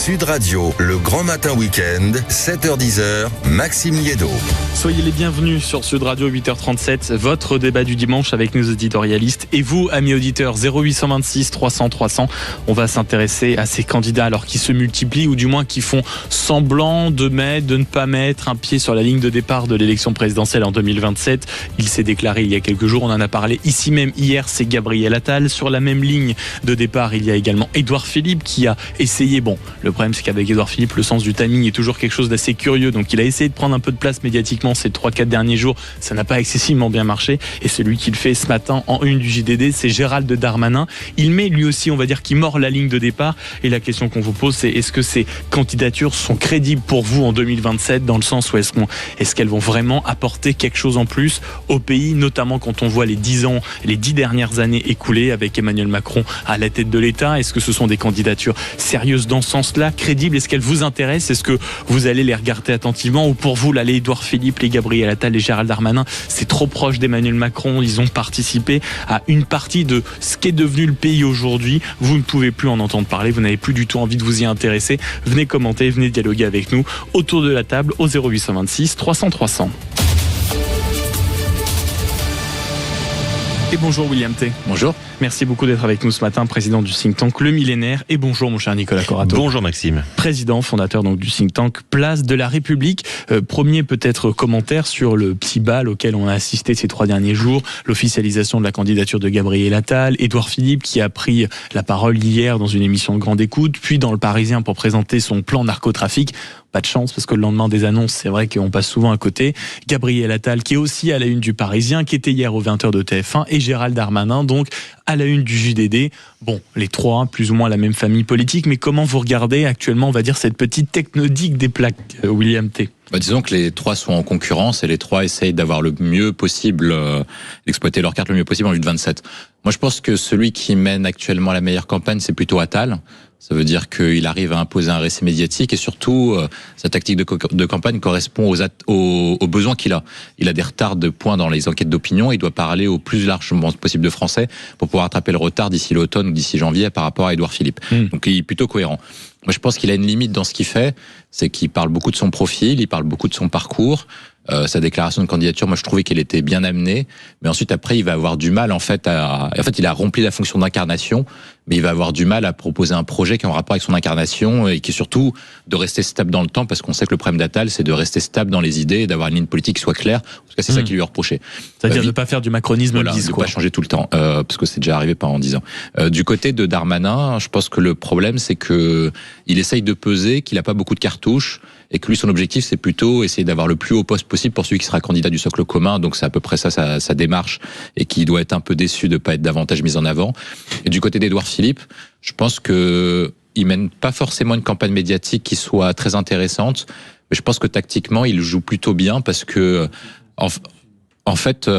Sud Radio, le grand matin week-end, 7h-10h, Maxime Liédo. Soyez les bienvenus sur Sud Radio 8h37, votre débat du dimanche avec nos éditorialistes. Et vous, amis auditeurs, 0826 300 300, on va s'intéresser à ces candidats alors qui se multiplient ou du moins qui font semblant de ne pas mettre un pied sur la ligne de départ de l'élection présidentielle en 2027. Il s'est déclaré il y a quelques jours, on en a parlé ici même hier, c'est Gabriel Attal. Sur la même ligne de départ, il y a également Édouard Philippe qui a essayé, le problème c'est qu'avec Édouard Philippe, le sens du timing est toujours quelque chose d'assez curieux, donc il a essayé de prendre un peu de place médiatiquement ces 3-4 derniers jours, ça n'a pas excessivement bien marché, et celui qui le fait ce matin en une du JDD, c'est Gérald Darmanin. Il met lui aussi, on va dire, qui mord la ligne de départ, et la question qu'on vous pose, c'est est-ce que ces candidatures sont crédibles pour vous en 2027, dans le sens où est-ce qu'elles vont vraiment apporter quelque chose en plus au pays, notamment quand on voit les 10 dernières années écoulées avec Emmanuel Macron à la tête de l'État? Est-ce que ce sont des candidatures sérieuses dans ce sens-là, crédibles? Est-ce qu'elles vous intéressent? Est-ce que vous allez les regarder attentivement, ou pour vous, là, les Édouard Philippe, les Gabriel Attal, les Gérald Darmanin, c'est trop proche d'Emmanuel Macron, ils ont participé à une partie de ce qu'est devenu le pays aujourd'hui, vous ne pouvez plus en entendre parler, vous n'avez plus du tout envie de vous y intéresser, venez commenter, venez dialoguer avec nous autour de la table au 0826 300 300. Et bonjour William T. Bonjour. Merci beaucoup d'être avec nous ce matin, président du think tank Le Millénaire. Et bonjour mon cher Nicolas Corato. Bonjour Maxime. Président, fondateur donc du think tank Place de la République. Premier peut-être commentaire sur le petit bal auquel on a assisté ces 3 derniers jours, l'officialisation de la candidature de Gabriel Attal, Édouard Philippe qui a pris la parole hier dans une émission de grande écoute, puis dans Le Parisien pour présenter son plan narcotrafic. Pas de chance parce que le lendemain des annonces, c'est vrai qu'on passe souvent à côté. Gabriel Attal qui est aussi à la une du Parisien, qui était hier aux 20h de TF1, et Gérald Darmanin donc à la une du JDD. Bon, les trois, plus ou moins la même famille politique, mais comment vous regardez actuellement, on va dire, cette petite technodique des plaques, William T? Disons que les trois sont en concurrence et les trois essayent d'avoir le mieux possible, d'exploiter leur carte le mieux possible en vue de 27. Moi, je pense que celui qui mène actuellement la meilleure campagne, c'est plutôt Attal. Ça veut dire qu'il arrive à imposer un récit médiatique et surtout, sa tactique de campagne correspond aux besoins qu'il a. Il a des retards de points dans les enquêtes d'opinion. Il doit parler au plus largement possible de Français pour pouvoir rattraper le retard d'ici l'automne ou d'ici janvier par rapport à Édouard Philippe. Donc, il est plutôt cohérent. Moi, je pense qu'il a une limite dans ce qu'il fait, c'est qu'il parle beaucoup de son profil, il parle beaucoup de son parcours. Sa déclaration de candidature, moi je trouvais qu'elle était bien amenée, mais ensuite après il va avoir du mal en fait il a rempli la fonction d'incarnation, mais il va avoir du mal à proposer un projet qui est en rapport avec son incarnation et qui est surtout de rester stable dans le temps, parce qu'on sait que le problème d'Attal c'est de rester stable dans les idées et d'avoir une ligne politique qui soit claire. En tout cas c'est ça qui lui est reproché. C'est-à-dire de ne pas faire du macronisme de ne pas changer tout le temps, parce que c'est déjà arrivé pendant 10 ans. Du côté de Darmanin, je pense que le problème c'est que il essaye de peser, qu'il n'a pas beaucoup de cartouches, et que lui son objectif c'est plutôt essayer d'avoir le plus haut poste possible pour celui qui sera candidat du socle commun, donc c'est à peu près ça sa démarche, et qui doit être un peu déçu de ne pas être davantage mis en avant. Et du côté d'Édouard Philippe, je pense que il mène pas forcément une campagne médiatique qui soit très intéressante, mais je pense que tactiquement il joue plutôt bien, parce que en fait,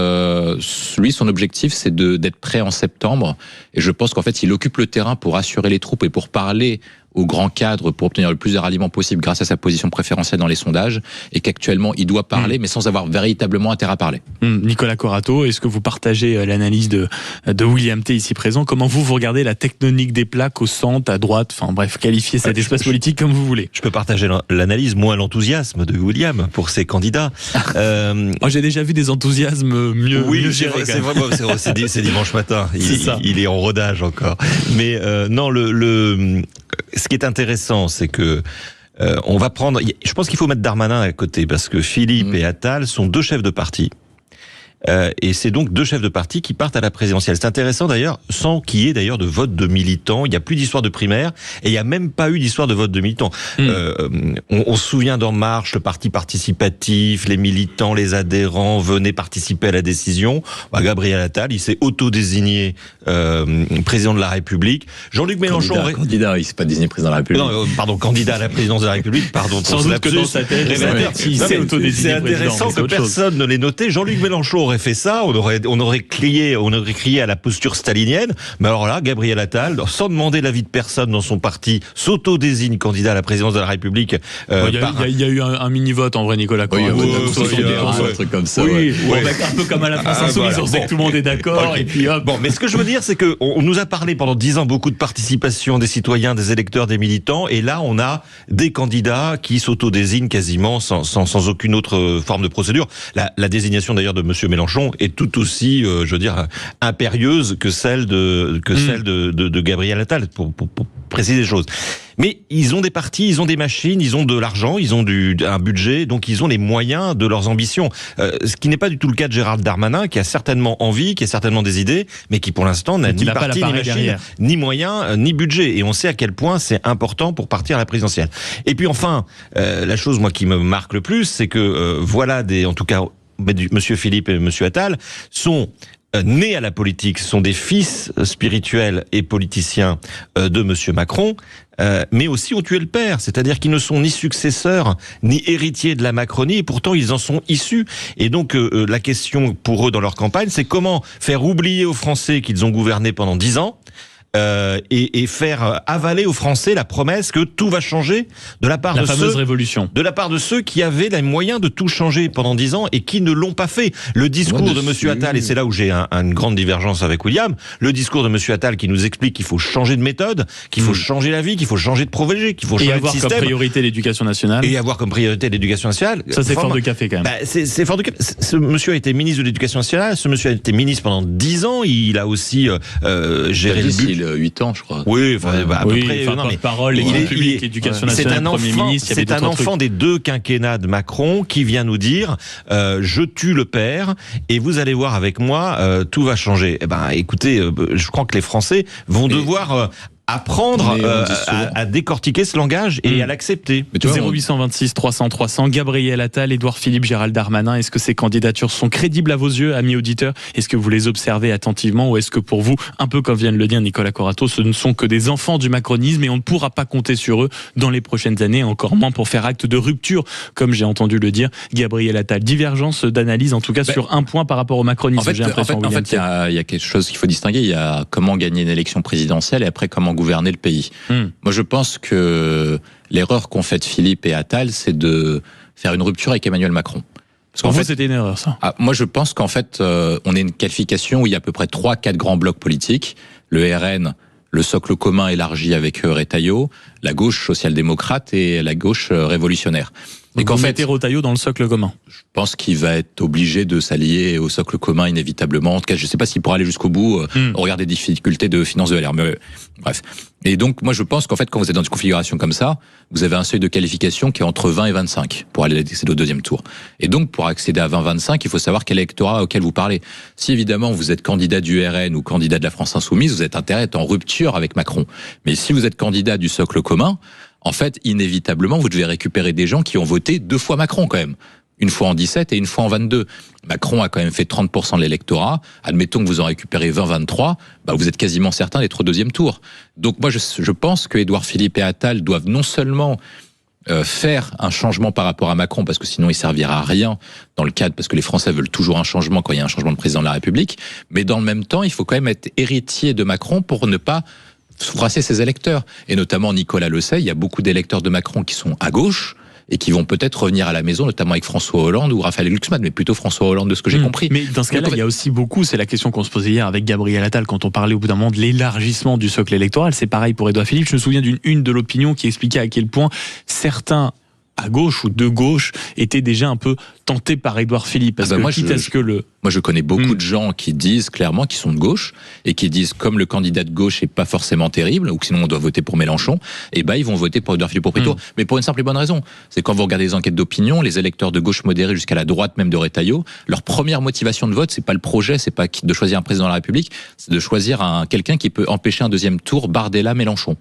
lui, son objectif, c'est d'être prêt en septembre. Et je pense qu'en fait, il occupe le terrain pour assurer les troupes et pour parler au grand cadre, pour obtenir le plus de ralliement possible grâce à sa position préférentielle dans les sondages. Et qu'actuellement, il doit parler, mais sans avoir véritablement intérêt à parler. Nicolas Corato, est-ce que vous partagez l'analyse de William T ici présent? Comment vous regardez la tectonique des plaques au centre, à droite? Enfin bref, qualifiez cet espace politique comme vous voulez. Je peux partager l'analyse, moins l'enthousiasme de William pour ses candidats. J'ai déjà vu des enthousiasmes mieux gérés. C'est vrai, c'est dimanche matin. Il est en rodage encore. Mais non, ce qui est intéressant, c'est que on va prendre. Je pense qu'il faut mettre Darmanin à côté, parce que Philippe et Attal sont 2 chefs de parti. Et c'est donc 2 chefs de parti qui partent à la présidentielle. C'est intéressant d'ailleurs, sans qu'il y ait d'ailleurs de vote de militants. Il n'y a plus d'histoire de primaire et il n'y a même pas eu d'histoire de vote de militants. On se souvient d'En Marche, le parti participatif, les militants, les adhérents venaient participer à la décision. Gabriel Attal, il s'est auto-désigné président de la République. Jean-Luc Mélenchon... Candidat, il s'est pas désigné président de la République. Non, pardon, candidat à la présidence de la République, pardon. Sans doute que dans sa tête, il s'est auto-désigné. C'est intéressant que personne ne l'ait noté. Jean-Luc Mélenchon aurait fait ça, on aurait crié à la posture stalinienne. Mais alors là, Gabriel Attal, sans demander l'avis de personne dans son parti, s'auto-désigne candidat à la présidence de la République. Il y a eu un mini-vote en vrai, Nicolas. Un truc comme ça. Oui, un peu comme à la France Insoumise, on sait que tout le monde est d'accord. Okay. Et puis hop. Bon, mais ce que je veux dire, c'est que on nous a parlé pendant 10 ans beaucoup de participation des citoyens, des électeurs, des militants, et là on a des candidats qui s'auto-désignent quasiment sans aucune autre forme de procédure. La désignation d'ailleurs de Monsieur Mélenchon est tout aussi, je veux dire, impérieuse que celle de Gabriel Attal, pour préciser les choses. Mais ils ont des partis, ils ont des machines, ils ont de l'argent, ils ont un budget, donc ils ont les moyens de leurs ambitions. Ce qui n'est pas du tout le cas de Gérald Darmanin, qui a certainement envie, qui a certainement des idées, mais qui pour l'instant n'a ni parti, ni machine, ni moyens, ni budget. Et on sait à quel point c'est important pour partir à la présidentielle. Et puis enfin, la chose moi qui me marque le plus, c'est que voilà en tout cas, Monsieur Philippe et Monsieur Attal sont nés à la politique, sont des fils spirituels et politiciens de Monsieur Macron, mais aussi ont tué le père, c'est-à-dire qu'ils ne sont ni successeurs ni héritiers de la Macronie, et pourtant ils en sont issus. Et donc la question pour eux dans leur campagne, c'est comment faire oublier aux Français qu'ils ont gouverné pendant 10 ans, et faire avaler aux Français la promesse que tout va changer de la part de ceux qui avaient les moyens de tout changer pendant 10 ans et qui ne l'ont pas fait. Le discours de Monsieur Attal, et c'est là où j'ai une grande divergence avec William, le discours de Monsieur Attal qui nous explique qu'il faut changer de méthode, qu'il faut changer la vie, qu'il faut changer de projet, qu'il faut changer de système. Et avoir comme priorité l'éducation nationale. Ça, c'est fort de café quand même. C'est fort de café. Ce monsieur a été ministre de l'éducation nationale, ce monsieur a été ministre pendant 10 ans, il a aussi géré le budget. 8 ans, je crois. Oui, à peu près. Parole, publique, éducation nationale, Premier ministre. C'est un enfant des 2 quinquennats de Macron qui vient nous dire je tue le père et vous allez voir avec moi, tout va changer. Écoutez, je crois que les Français vont devoir apprendre à décortiquer ce langage et à l'accepter. 0826 300 300, Gabriel Attal, Édouard Philippe, Gérald Darmanin, est-ce que ces candidatures sont crédibles à vos yeux, amis auditeurs? Est-ce que vous les observez attentivement, ou est-ce que pour vous, un peu comme vient de le dire Nicolas Corato, ce ne sont que des enfants du macronisme et on ne pourra pas compter sur eux dans les prochaines années, encore moins pour faire acte de rupture, comme j'ai entendu le dire Gabriel Attal? Divergence d'analyse, en tout cas sur un point par rapport au macronisme. En fait, il y a quelque chose qu'il faut distinguer. Il y a comment gagner une élection présidentielle et après comment gouverner le pays. Moi, je pense que l'erreur qu'ont faite Philippe et Attal, c'est de faire une rupture avec Emmanuel Macron. Parce qu'en fait, c'était une erreur, ça. Moi, je pense qu'en fait, on est une qualification où il y a à peu près 3-4 grands blocs politiques. Le RN, le socle commun élargi avec Retailleau, la gauche social-démocrate et la gauche révolutionnaire. Et qu'en fait, Retailleau dans le socle commun. Je pense qu'il va être obligé de s'allier au socle commun inévitablement. En tout cas, je ne sais pas s'il pourra aller jusqu'au bout au regard des difficultés de finances de LR. Mais bref. Et donc, moi, je pense qu'en fait, quand vous êtes dans une configuration comme ça, vous avez un seuil de qualification qui est entre 20 et 25 pour aller accéder au deuxième tour. Et donc, pour accéder à 20-25, il faut savoir quel électorat auquel vous parlez. Si évidemment vous êtes candidat du RN ou candidat de la France Insoumise, vous êtes intérêt à être en rupture avec Macron. Mais si vous êtes candidat du socle commun, en fait, inévitablement, vous devez récupérer des gens qui ont voté 2 fois Macron quand même. Une fois en 17 et une fois en 22. Macron a quand même fait 30% de l'électorat. Admettons que vous en récupérez 20-23, vous êtes quasiment certain d'être au deuxième tour. Donc moi, je pense que Édouard Philippe et Attal doivent non seulement faire un changement par rapport à Macron, parce que sinon il servira à rien dans le cadre, parce que les Français veulent toujours un changement quand il y a un changement de président de la République, mais dans le même temps, il faut quand même être héritier de Macron pour ne pas froisser ses électeurs. Et notamment, Nicolas le sait, il y a beaucoup d'électeurs de Macron qui sont à gauche et qui vont peut-être revenir à la maison, notamment avec François Hollande ou Raphaël Glucksmann, mais plutôt François Hollande de ce que j'ai compris. Mais dans ce cas-là, il y a aussi beaucoup, c'est la question qu'on se posait hier avec Gabriel Attal quand on parlait au bout d'un moment de l'élargissement du socle électoral. C'est pareil pour Édouard Philippe. Je me souviens d'une une de l'Opinion qui expliquait à quel point certains à gauche ou de gauche étaient déjà un peu tentés par Édouard Philippe. Parce que moi, je connais beaucoup de gens qui disent clairement qu'ils sont de gauche et qui disent comme le candidat de gauche est pas forcément terrible ou que sinon on doit voter pour Mélenchon, et ils vont voter pour Édouard Philippe au premier tour. Mais pour une simple et bonne raison, c'est quand vous regardez les enquêtes d'opinion, les électeurs de gauche modérés jusqu'à la droite même de Retailleau, leur première motivation de vote, c'est pas le projet, c'est pas de choisir un président de la République, c'est de choisir quelqu'un qui peut empêcher un deuxième tour, Bardella-Mélenchon.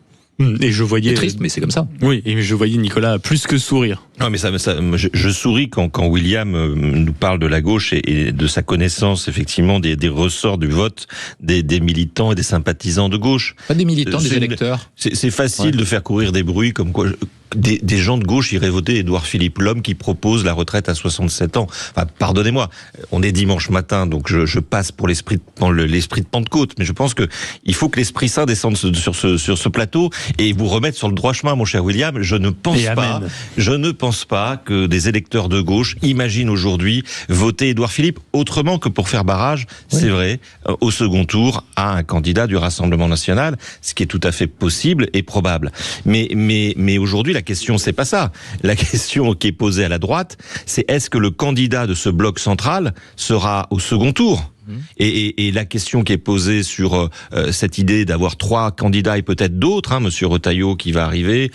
Et je voyais. C'est triste, mais c'est comme ça. Oui, et je voyais Nicolas plus que sourire. Non, mais je souris quand William nous parle de la gauche et de sa connaissance effectivement des ressorts du vote des militants et des sympathisants de gauche. Pas des militants, des électeurs. C'est facile de faire courir des bruits comme quoi des gens de gauche iraient voter Édouard Philippe, l'homme qui propose la retraite à 67 ans. Enfin, pardonnez-moi, on est dimanche matin, donc je passe pour l'esprit de Pentecôte, mais je pense que il faut que l'Esprit Saint descende sur ce plateau et vous remette sur le droit chemin, mon cher William. Je ne pense pas que des électeurs de gauche imaginent aujourd'hui voter Édouard Philippe autrement que pour faire barrage, c'est vrai, au second tour à un candidat du Rassemblement national, ce qui est tout à fait possible et probable. Mais aujourd'hui, la question, c'est pas ça. La question qui est posée à la droite, c'est est-ce que le candidat de ce bloc central sera au second tour ? Et la question qui est posée sur cette idée d'avoir 3 candidats et peut-être d'autres, Monsieur Retailleau qui va arriver,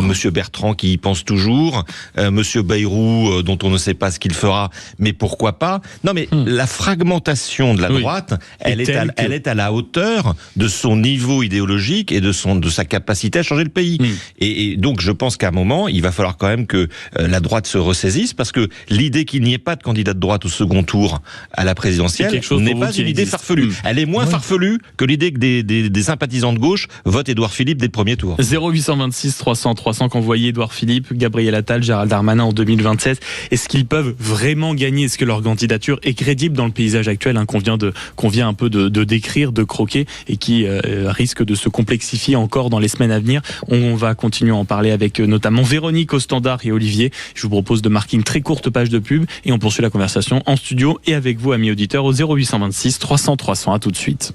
Monsieur Bertrand qui y pense toujours, Monsieur Bayrou dont on ne sait pas ce qu'il fera, mais pourquoi pas ? Non, mais la fragmentation de la droite, elle est à la hauteur de son niveau idéologique et de sa capacité à changer le pays. Et donc je pense qu'à un moment, il va falloir quand même que la droite se ressaisisse, parce que l'idée qu'il n'y ait pas de candidat de droite au second tour à la présidentielle n'est pas une idée farfelue. Elle est moins farfelue que l'idée que des sympathisants de gauche votent Édouard Philippe dès le premier tour. 0826 300 300 qu'envoyait Édouard Philippe, Gabriel Attal, Gérald Darmanin en 2027. Est-ce qu'ils peuvent vraiment gagner ? Est-ce que leur candidature est crédible dans le paysage actuel qu'on vient un peu de décrire, de croquer, et qui risque de se complexifier encore dans les semaines à venir ? On va continuer à en parler avec notamment Véronique au standard et Olivier. Je vous propose de marquer une très courte page de pub et on poursuit la conversation en studio et avec vous, amis auditeurs, au 0826 300 300. À tout de suite.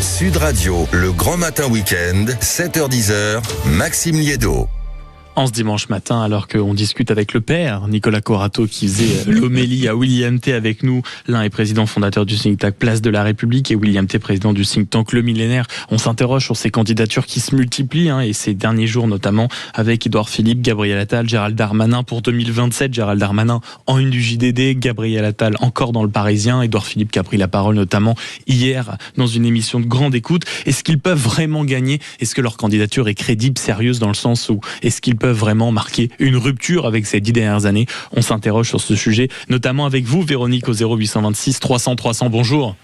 Sud Radio, le grand matin week-end, 7h-10h, Maxime Liédo. En ce dimanche matin, alors qu'on discute avec le père, Nicolas Corato, qui faisait l'homélie à William T avec nous. L'un est président fondateur du think tank Place de la République et William T, président du think tank Le Millénaire. On s'interroge sur ces candidatures qui se multiplient, et ces derniers jours notamment, avec Édouard Philippe, Gabriel Attal, Gérald Darmanin pour 2027. Gérald Darmanin en une du JDD, Gabriel Attal encore dans le Parisien, Édouard Philippe qui a pris la parole notamment hier dans une émission de grande écoute. Est-ce qu'ils peuvent vraiment gagner ? Est-ce que leur candidature est crédible, sérieuse, dans le sens où est-ce qu'ils peuvent vraiment marquer une rupture avec ces 10 dernières années ? On s'interroge sur ce sujet, notamment avec vous, Véronique, au 0826 300 300. Bonjour.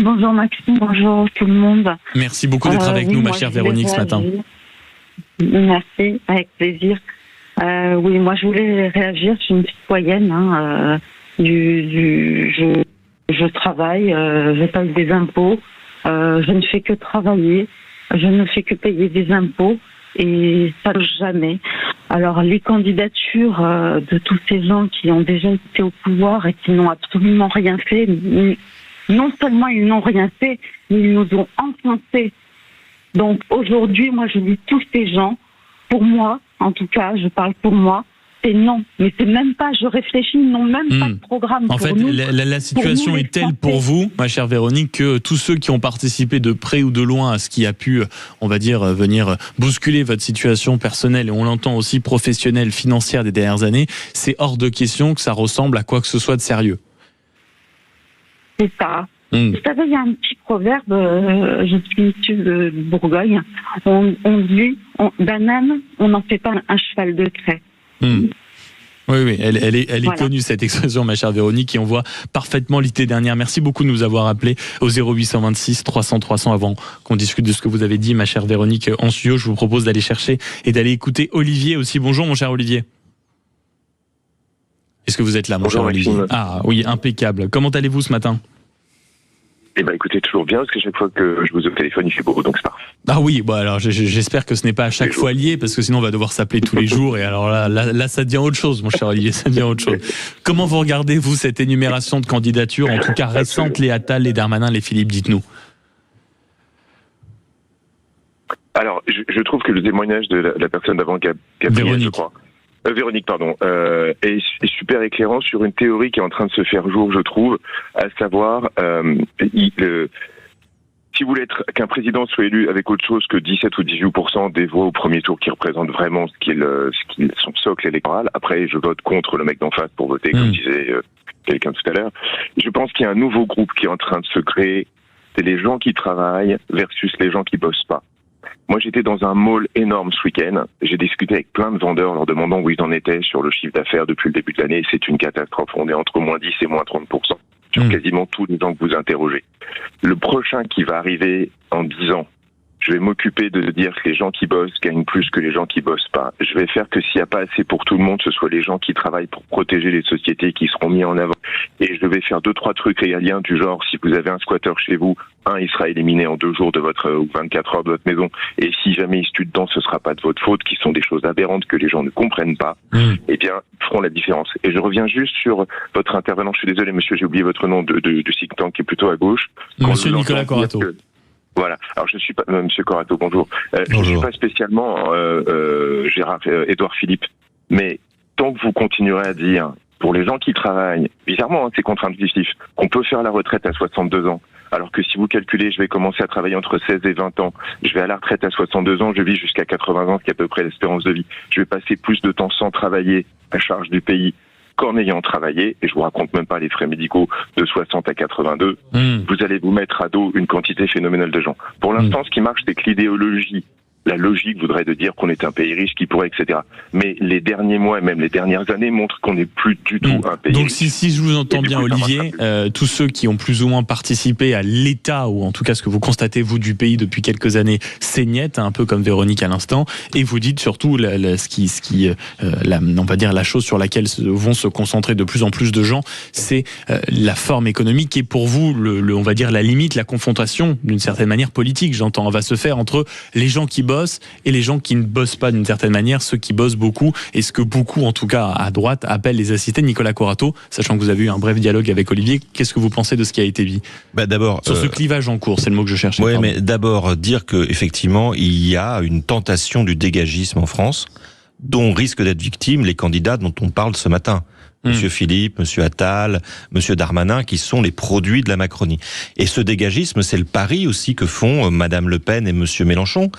Bonjour Maxime, bonjour tout le monde. Merci beaucoup d'être avec nous, ma chère Véronique, ce matin. Merci, avec plaisir. Oui, moi je voulais réagir, je suis une citoyenne. Je travaille, je paye des impôts, je ne fais que travailler, je ne fais que payer des impôts. Et ça jamais. Alors les candidatures de tous ces gens qui ont déjà été au pouvoir et qui n'ont absolument rien fait, non seulement ils n'ont rien fait, mais ils nous ont enfoncés. Donc aujourd'hui, moi je dis tous ces gens, pour moi, en tout cas, je parle pour moi, c'est non. Mais c'est même pas, je réfléchis, ils n'ont même pas de programme en pour fait, nous. La situation est telle pour vous, ma chère Véronique, que tous ceux qui ont participé de près ou de loin à ce qui a pu, on va dire, venir bousculer votre situation personnelle, et on l'entend aussi professionnelle, financière des dernières années, c'est hors de question que ça ressemble à quoi que ce soit de sérieux. C'est ça. Vous savez, il y a un petit proverbe, je suis issue de Bourgogne, on dit, d'un âne, on n'en fait pas un cheval de trait. Oui, elle est connue, cette expression, ma chère Véronique, et on voit parfaitement l'idée dernière. Merci beaucoup de nous avoir appelés au 0826 300 300 avant qu'on discute de ce que vous avez dit, ma chère Véronique, en studio. Je vous propose d'aller chercher et d'aller écouter Olivier aussi. Bonjour, mon cher Olivier. Est-ce que vous êtes là, mon cher Olivier ? Ah oui, impeccable. Comment allez-vous ce matin ? Eh ben, écoutez, toujours bien, parce que chaque fois que je vous ai au téléphone, il fait beau, donc c'est parfait. Ah oui, bon alors j'espère que ce n'est pas à chaque fois lié, parce que sinon on va devoir s'appeler tous les jours, et alors là ça devient autre chose, mon cher Olivier, ça devient autre chose. Comment vous regardez, vous, cette énumération de candidatures, en tout cas récentes, les Attal, les Darmanin, les Philippe, dites-nous. Alors, je trouve que le témoignage de la personne d'avant, Gabriel, je crois, Véronique, pardon, est super éclairant sur une théorie qui est en train de se faire jour, je trouve, à savoir, si vous voulez qu'un président soit élu avec autre chose que 17 ou 18% des voix au premier tour qui représentent vraiment son socle électoral, après je vote contre le mec d'en face pour voter, comme disait quelqu'un tout à l'heure, je pense qu'il y a un nouveau groupe qui est en train de se créer, c'est les gens qui travaillent versus les gens qui bossent pas. Moi, j'étais dans un mall énorme ce week-end. J'ai discuté avec plein de vendeurs leur demandant où ils en étaient sur le chiffre d'affaires depuis le début de l'année. C'est une catastrophe. On est entre moins 10 et moins 30% sur quasiment tous les gens que vous interrogez. Le prochain qui va arriver en 10 ans, Je vais m'occuper de dire que les gens qui bossent gagnent plus que les gens qui bossent pas. Je vais faire que s'il n'y a pas assez pour tout le monde, ce soit les gens qui travaillent pour protéger les sociétés qui seront mis en avant. Et je vais faire 2-3 trucs régaliens du genre, si vous avez un squatteur chez vous, il sera éliminé en 2 jours de votre, ou 24 heures de votre maison. Et si jamais il se tue dedans, ce sera pas de votre faute, qui sont des choses aberrantes que les gens ne comprennent pas. Eh bien, feront la différence. Et je reviens juste sur votre intervenant. Je suis désolé, monsieur, j'ai oublié votre nom du think tank qui est plutôt à gauche. Monsieur Nicolas Corato. Voilà. Alors je suis pas, monsieur Corato, bonjour. Je ne suis pas spécialement Édouard Philippe, mais tant que vous continuerez à dire, pour les gens qui travaillent, bizarrement, c'est contre-intuitif, qu'on peut faire la retraite à 62 ans, alors que si vous calculez, je vais commencer à travailler entre 16 et 20 ans, je vais à la retraite à 62 ans, je vis jusqu'à 80 ans, ce qui est à peu près l'espérance de vie. Je vais passer plus de temps sans travailler à charge du pays qu'en ayant travaillé, et je vous raconte même pas les frais médicaux de 60 à 82, vous allez vous mettre à dos une quantité phénoménale de gens. Pour l'instant, ce qui marche, c'est que l'idéologie, la logique voudrait de dire qu'on est un pays riche qui pourrait, etc. Mais les derniers mois et même les dernières années montrent qu'on n'est plus du tout un pays Donc riche. si je vous entends bien, Olivier, tous ceux qui ont plus ou moins participé à l'état, ou en tout cas ce que vous constatez vous du pays depuis quelques années, saignette, un peu comme Véronique à l'instant, et vous dites surtout on va dire la chose sur laquelle vont se concentrer de plus en plus de gens, c'est la forme économique qui est pour vous on va dire la limite, la confrontation d'une certaine manière politique, j'entends, va se faire entre les gens qui bossent et les gens qui ne bossent pas d'une certaine manière, ceux qui bossent beaucoup, et ce que beaucoup, en tout cas à droite, appellent les assistés. Nicolas Corato, sachant que vous avez eu un bref dialogue avec Olivier, qu'est-ce que vous pensez de ce qui a été dit ? D'abord, sur ce clivage en cours, c'est le mot que je cherchais. Oui, mais d'abord dire que effectivement, il y a une tentation du dégagisme en France, dont risquent d'être victimes les candidats dont on parle ce matin. Monsieur Philippe, Monsieur Attal, Monsieur Darmanin, qui sont les produits de la Macronie. Et ce dégagisme, c'est le pari aussi que font Madame Le Pen et Monsieur Mélenchon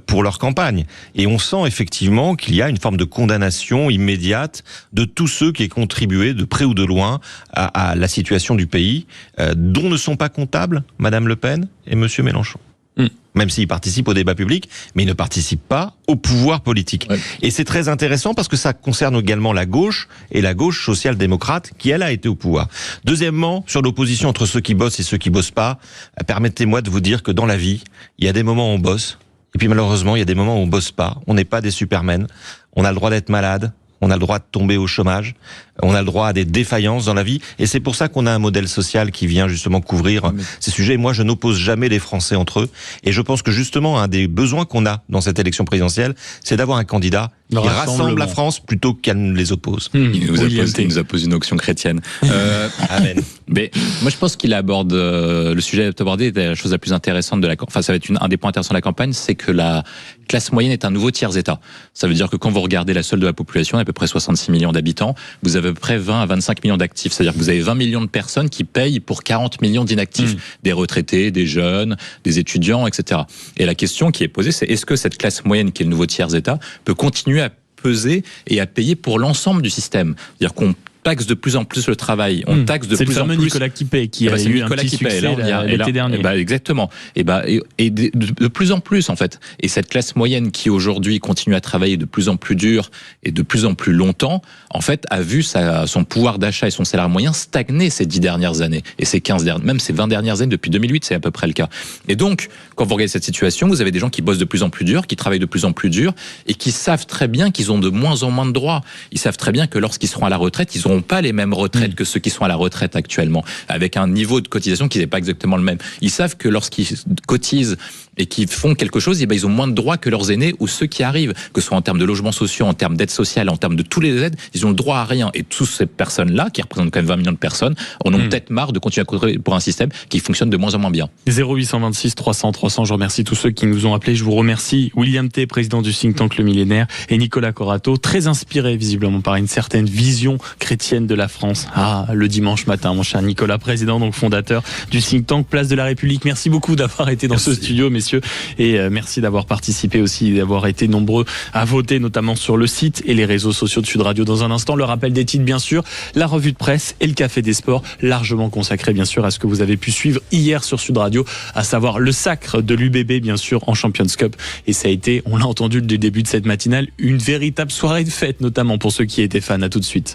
pour leur campagne. Et on sent effectivement qu'il y a une forme de condamnation immédiate de tous ceux qui aient contribué de près ou de loin à la situation du pays, dont ne sont pas comptables Madame Le Pen et Monsieur Mélenchon. Même s'ils participent au débat public, mais ils ne participent pas au pouvoir politique. Ouais. Et c'est très intéressant parce que ça concerne également la gauche, et la gauche social-démocrate, qui elle a été au pouvoir. Deuxièmement, sur l'opposition entre ceux qui bossent et ceux qui bossent pas, permettez-moi de vous dire que dans la vie, il y a des moments où on bosse, et puis malheureusement, il y a des moments où on bosse pas. On n'est pas des supermen. On a le droit d'être malade. On a le droit de tomber au chômage, on a le droit à des défaillances dans la vie, et c'est pour ça qu'on a un modèle social qui vient justement couvrir ces sujets. Moi, je n'oppose jamais les Français entre eux, et je pense que justement, un des besoins qu'on a dans cette élection présidentielle, c'est d'avoir un candidat qui rassemble la France plutôt qu'elle ne les oppose. Il nous a posé une option chrétienne. Amen. Mais moi, je pense qu'il aborde le sujet abordé, la chose la plus intéressante de la campagne. Enfin, ça va être un des points intéressants de la campagne, c'est que la classe moyenne est un nouveau tiers-état. Ça veut dire que quand vous regardez la solde de la population, à peu près 66 millions d'habitants, vous avez à peu près 20 à 25 millions d'actifs. C'est-à-dire que vous avez 20 millions de personnes qui payent pour 40 millions d'inactifs. Des retraités, des jeunes, des étudiants, etc. Et la question qui est posée, c'est est-ce que cette classe moyenne, qui est le nouveau tiers-état, peut continuer à peser et à payer pour l'ensemble du système? C'est-à-dire qu'on taxe de plus en plus le travail, on taxe de plus en plus. C'est le fameux Nicolas Quipet qui a eu un petit succès l'été dernier. Exactement. Et de plus en plus en fait. Et cette classe moyenne qui aujourd'hui continue à travailler de plus en plus dur et de plus en plus longtemps, en fait, a vu son pouvoir d'achat et son salaire moyen stagner ces 10 dernières années et ces 15 dernières, même ces 20 dernières années depuis 2008, c'est à peu près le cas. Et donc, quand vous regardez cette situation, vous avez des gens qui bossent de plus en plus dur, qui travaillent de plus en plus dur et qui savent très bien qu'ils ont de moins en moins de droits. Ils savent très bien que lorsqu'ils seront à la retraite, ils n'auront pas les mêmes retraites que ceux qui sont à la retraite actuellement, avec un niveau de cotisation qui n'est pas exactement le même. Ils savent que lorsqu'ils cotisent et qu'ils font quelque chose, ils ont moins de droits que leurs aînés ou ceux qui arrivent, que ce soit en termes de logements sociaux, en termes d'aide sociale, en termes de tous les aides, ils ont le droit à rien. Et toutes ces personnes-là, qui représentent quand même 20 millions de personnes, en ont peut-être marre de continuer à cotiser pour un système qui fonctionne de moins en moins bien. 0826 300 300, je remercie tous ceux qui nous ont appelés. Je vous remercie, William T, président du think tank Le Millénaire, et Nicolas Corato, très inspiré visiblement par une certaine vision chrétienne de la France. Le dimanche matin, mon cher Nicolas, président, donc fondateur du think tank Place de la République. Merci beaucoup d'avoir été dans ce studio, messieurs, et merci d'avoir participé aussi, d'avoir été nombreux à voter, notamment sur le site et les réseaux sociaux de Sud Radio. Dans un instant, le rappel des titres, bien sûr, la revue de presse et le Café des Sports, largement consacré, bien sûr, à ce que vous avez pu suivre hier sur Sud Radio, à savoir le sacre de l'UBB, bien sûr, en Champions Cup. Et ça a été, on l'a entendu dès le début de cette matinale, une véritable soirée de fête, notamment pour ceux qui étaient fans. À tout de suite.